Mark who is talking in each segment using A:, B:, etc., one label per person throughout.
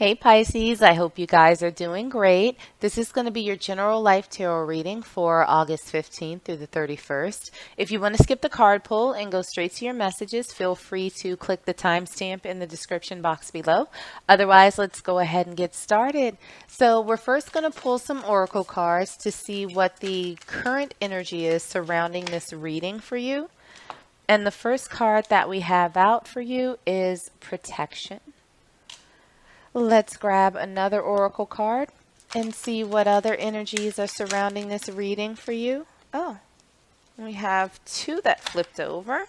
A: Hey Pisces, I hope you guys are doing great. This is going to be your general life tarot reading for August 15th through the 31st. If you want to skip the card pull and go straight to your messages, feel free to click the timestamp in the description box below. Otherwise, let's go ahead and get started. So we're first going to pull some oracle cards to see what the current energy is surrounding this reading for you. And the first card that we have out for you is protection. Let's grab another oracle card and see what other energies are surrounding this reading for you. Oh, we have two that flipped over.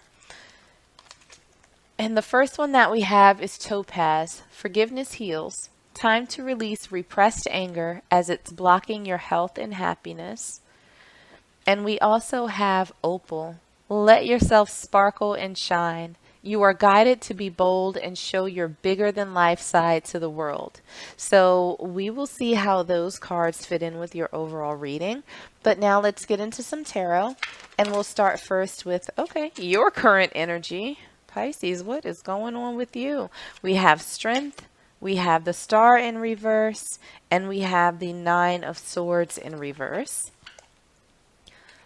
A: And the first one that we have is Topaz. Forgiveness heals. Time to release repressed anger as it's blocking your health and happiness. And we also have Opal. Let yourself sparkle and shine. You are guided to be bold and show your bigger than life side to the world. So we will see how those cards fit in with your overall reading. But now let's get into some tarot. And we'll start first with, okay, your current energy. Pisces, what is going on with you? We have strength. We have the Star in reverse. And we have the Nine of Swords in reverse.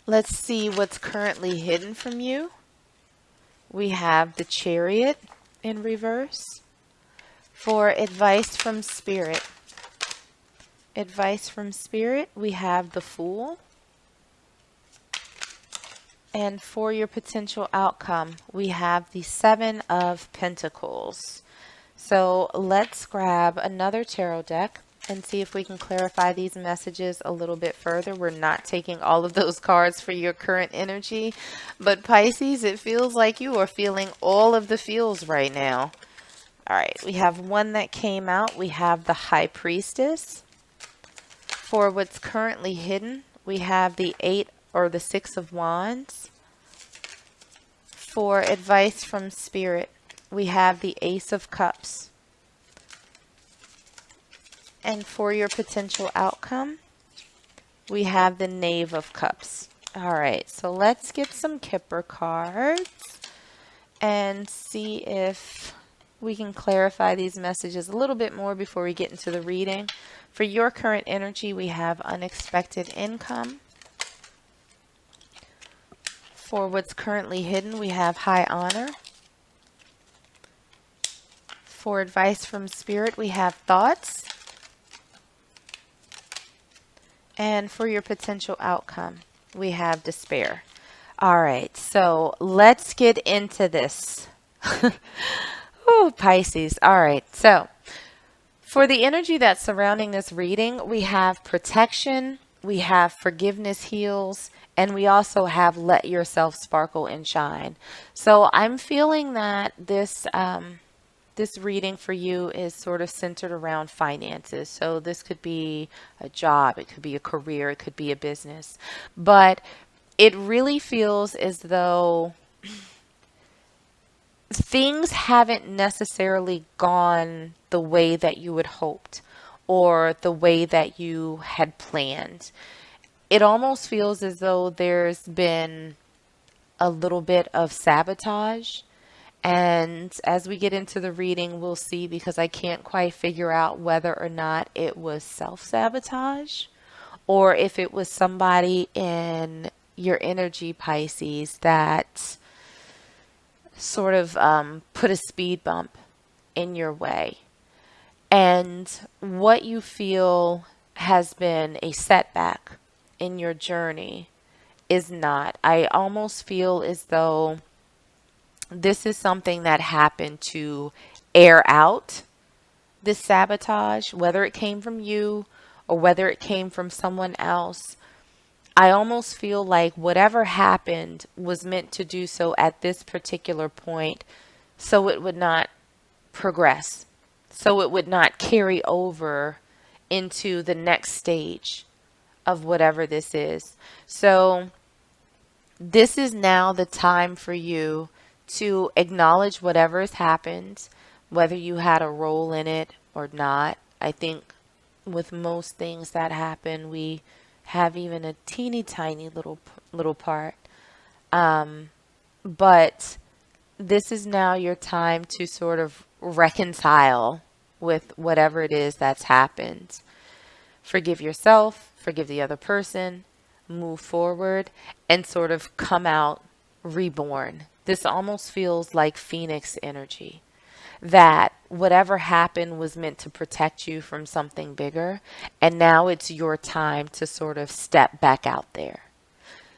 A: Let's see what's currently hidden from you. We have the Chariot in reverse. For advice from Spirit. Advice from Spirit, we have the Fool. And for your potential outcome, we have the Seven of Pentacles. So let's grab another tarot deck and see if we can clarify these messages a little bit further. We're not taking all of those cards for your current energy, but Pisces, it feels like you are feeling all of the feels right now. All right, we have one that came out. We have the High Priestess. For what's currently hidden, we have the Six of Wands. For advice from Spirit, we have the Ace of Cups. And for your potential outcome, we have the Knave of Cups. All right, so let's get some Kipper cards and see if we can clarify these messages a little bit more before we get into the reading. For your current energy, we have unexpected income. For what's currently hidden, we have high honor. For advice from Spirit, we have thoughts. And for your potential outcome, we have despair. All right, so let's get into this. Oh, Pisces. All right, so for the energy that's surrounding this reading, we have protection, we have forgiveness heals, and we also have let yourself sparkle and shine. So I'm feeling that this reading for you is sort of centered around finances. So this could be a job, it could be a career, it could be a business. But it really feels as though things haven't necessarily gone the way that you had hoped or the way that you had planned. It almost feels as though there's been a little bit of sabotage. And as we get into the reading, we'll see, because I can't quite figure out whether or not it was self-sabotage or if it was somebody in your energy, Pisces, that sort of put a speed bump in your way. And what you feel has been a setback in your journey is not. I almost feel as though this is something that happened to air out this sabotage, whether it came from you or whether it came from someone else. I almost feel like whatever happened was meant to do so at this particular point so it would not progress, so it would not carry over into the next stage of whatever this is. So this is now the time for you to acknowledge whatever has happened, whether you had a role in it or not. I think with most things that happen, we have even a teeny tiny little part. But this is now your time to sort of reconcile with whatever it is that's happened. Forgive yourself, forgive the other person, move forward, and sort of come out reborn. This almost feels like Phoenix energy, that whatever happened was meant to protect you from something bigger, and now it's your time to sort of step back out there.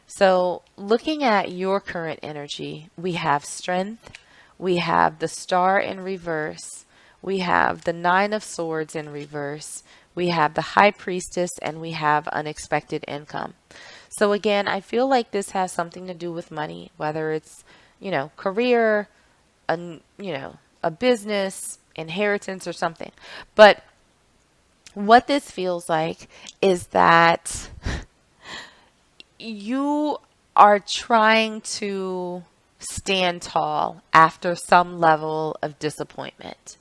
A: So, looking at your current energy, we have strength, we have the star in reverse, we have the nine of swords in reverse, we have the high priestess, and we have unexpected income. So, again, I feel like this has something to do with money, whether it's, career, a business, inheritance, or something. But what this feels like is that you are trying to stand tall after some level of disappointment,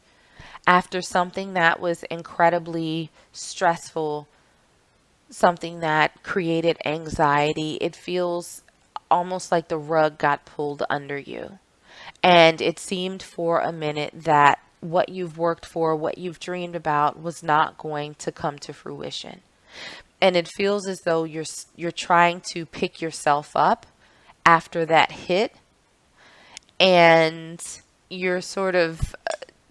A: after something that was incredibly stressful, something that created anxiety. It feels almost like the rug got pulled under you. And it seemed for a minute that what you've worked for, what you've dreamed about, was not going to come to fruition. And it feels as though you're trying to pick yourself up after that hit, and you're sort of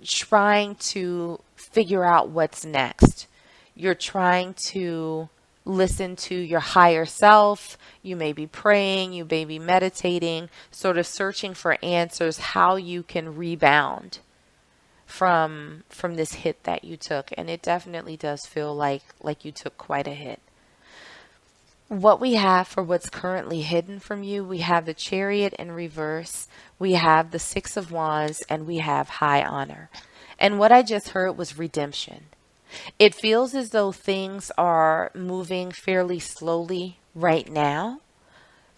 A: trying to figure out what's next. You're trying to listen to your higher self. You may be praying, you may be meditating, sort of searching for answers how you can rebound from this hit that you took. And it definitely does feel like you took quite a hit. What we have for what's currently hidden from you, we have the Chariot in reverse, we have the Six of Wands, and we have High Honor. And what I just heard was redemption. It feels as though things are moving fairly slowly right now.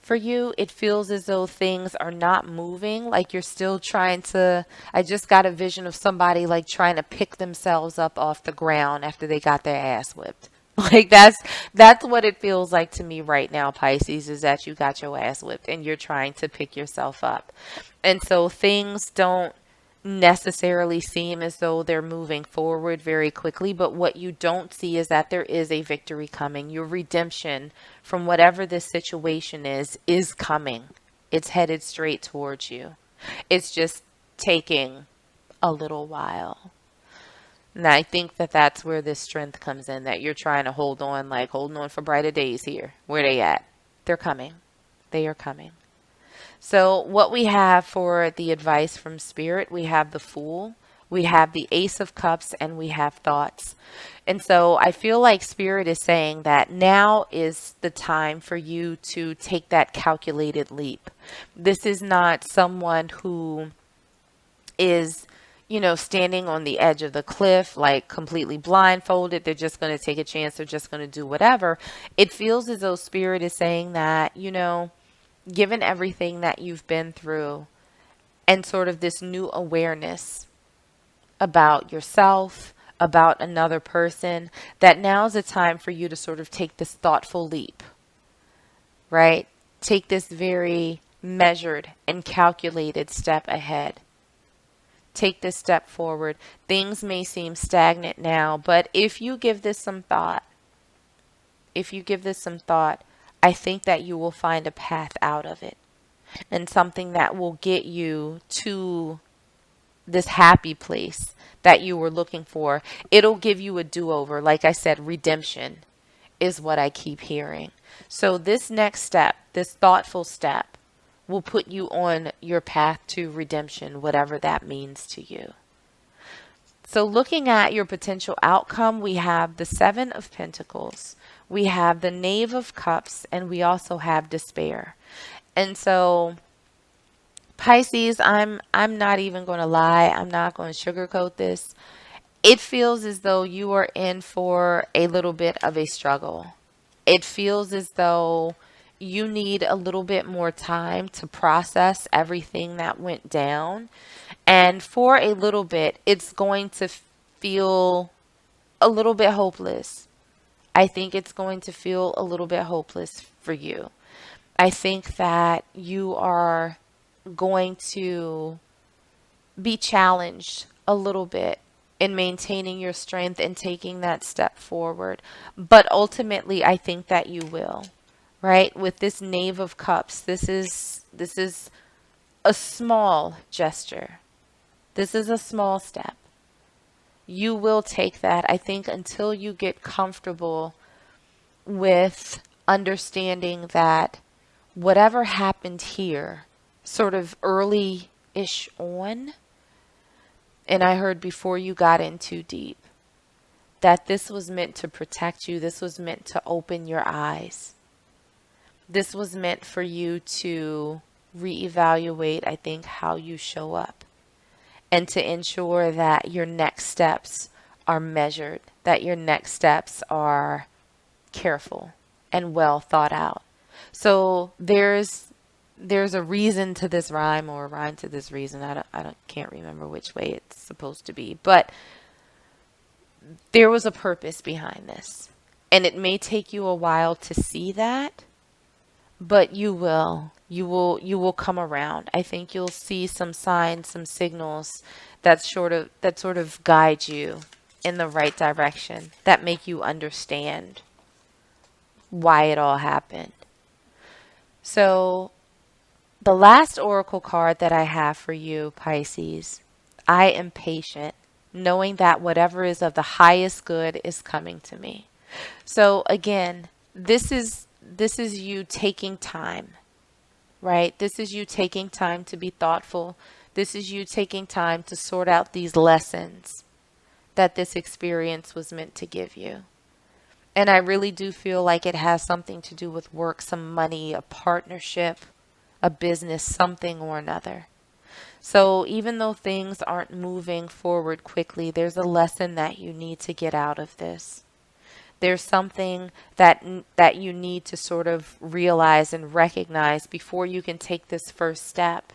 A: For you, it feels as though things are not moving, like you're still trying to. I just got a vision of somebody like trying to pick themselves up off the ground after they got their ass whipped. Like that's what it feels like to me right now, Pisces, is that you got your ass whipped and you're trying to pick yourself up. And so things don't necessarily seem as though they're moving forward very quickly, but what you don't see is that there is a victory coming. Your redemption from whatever this situation is coming. It's headed straight towards you. It's just taking a little while. And I think that that's where this strength comes in, that you're trying to hold on, like holding on for brighter days here. Where they at? They're coming. They are coming. So what we have for the advice from Spirit, we have the Fool, we have the Ace of Cups, and we have Thoughts. And so I feel like Spirit is saying that now is the time for you to take that calculated leap. This is not someone who is, standing on the edge of the cliff, like completely blindfolded. They're just going to take a chance. They're just going to do whatever. It feels as though Spirit is saying that, given everything that you've been through and sort of this new awareness about yourself, about another person, that now's the time for you to sort of take this thoughtful leap, right? Take this very measured and calculated step ahead. Take this step forward. Things may seem stagnant now, but if you give this some thought, I think that you will find a path out of it, and something that will get you to this happy place that you were looking for. It'll give you a do-over. Like I said, redemption is what I keep hearing. So this next step, this thoughtful step, will put you on your path to redemption, whatever that means to you. So looking at your potential outcome, we have the Seven of Pentacles, we have the Knave of Cups, and we also have despair. And so Pisces, I'm not even going to lie. I'm not going to sugarcoat this. It feels as though you are in for a little bit of a struggle. It feels as though you need a little bit more time to process everything that went down. And for a little bit, it's going to feel a little bit hopeless. I think it's going to feel a little bit hopeless for you. I think that you are going to be challenged a little bit in maintaining your strength and taking that step forward. But ultimately, I think that you will, right? With this Knave of Cups, this is a small gesture. This is a small step. You will take that, I think, until you get comfortable with understanding that whatever happened here, sort of early ish on, and I heard before you got in too deep, that this was meant to protect you. This was meant to open your eyes. This was meant for you to reevaluate, I think, how you show up and to ensure that your next steps are measured, that your next steps are careful and well thought out. So there's a reason to this rhyme, or a rhyme to this reason. Can't remember which way it's supposed to be, but there was a purpose behind this. And it may take you a while to see that, but you will come around. I think you'll see some signs, some signals that sort of guide you in the right direction, that make you understand why it all happened. So the last oracle card that I have for you, Pisces, I am patient, knowing that whatever is of the highest good is coming to me. So again, this is you taking time, right? This is you taking time to be thoughtful. This is you taking time to sort out these lessons that this experience was meant to give you. And I really do feel like it has something to do with work, some money, a partnership, a business, something or another. So even though things aren't moving forward quickly, there's a lesson that you need to get out of this. There's something that you need to sort of realize and recognize before you can take this first step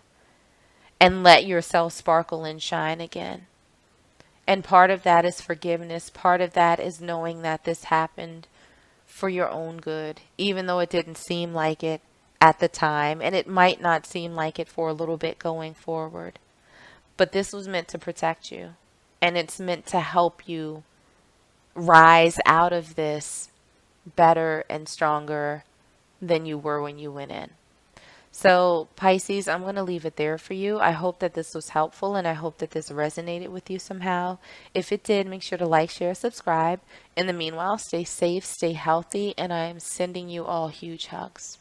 A: and let yourself sparkle and shine again. And part of that is forgiveness. Part of that is knowing that this happened for your own good, even though it didn't seem like it at the time, and it might not seem like it for a little bit going forward. But this was meant to protect you, and it's meant to help you rise out of this better and stronger than you were when you went in. So Pisces, I'm going to leave it there for you. I hope that this was helpful, and I hope that this resonated with you somehow. If it did, make sure to like, share, subscribe. In the meanwhile, stay safe, stay healthy, and I am sending you all huge hugs.